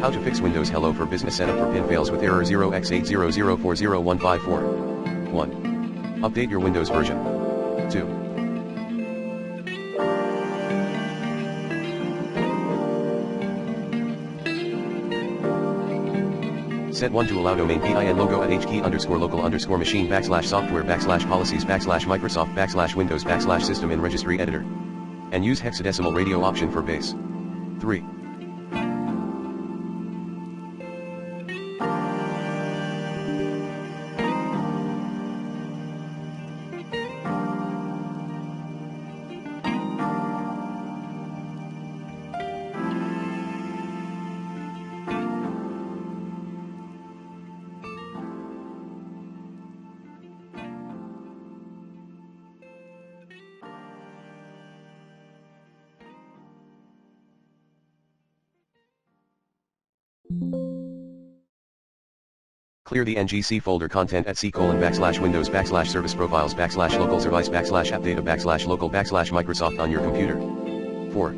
How to fix Windows Hello for Business setup for pin fails with error 0x80040154. 1. Update your Windows version. 2. Set 1 to allow domain PIN logo at hkey_local_machine /software/policies/Microsoft/Windows/system in registry editor. And use hexadecimal radio option for base. 3. Clear the NGC folder content at c:\windows/service profiles /local service /app data /local /Microsoft on your computer. 4.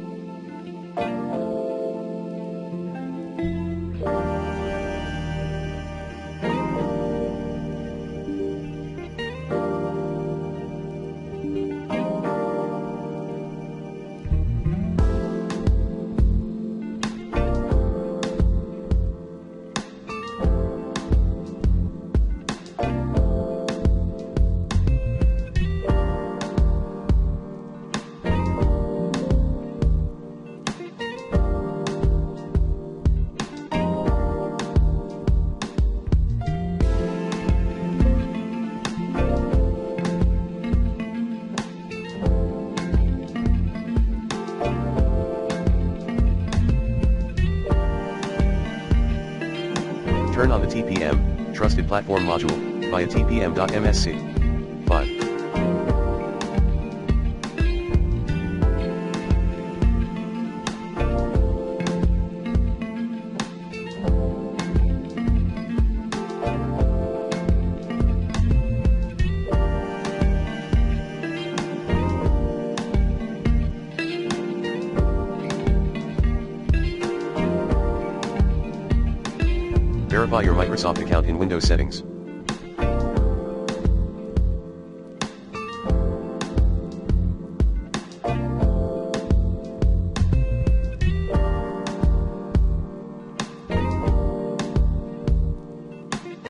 Turn on the TPM, Trusted Platform module, via tpm.msc. 5. Verify your Microsoft account in Windows settings.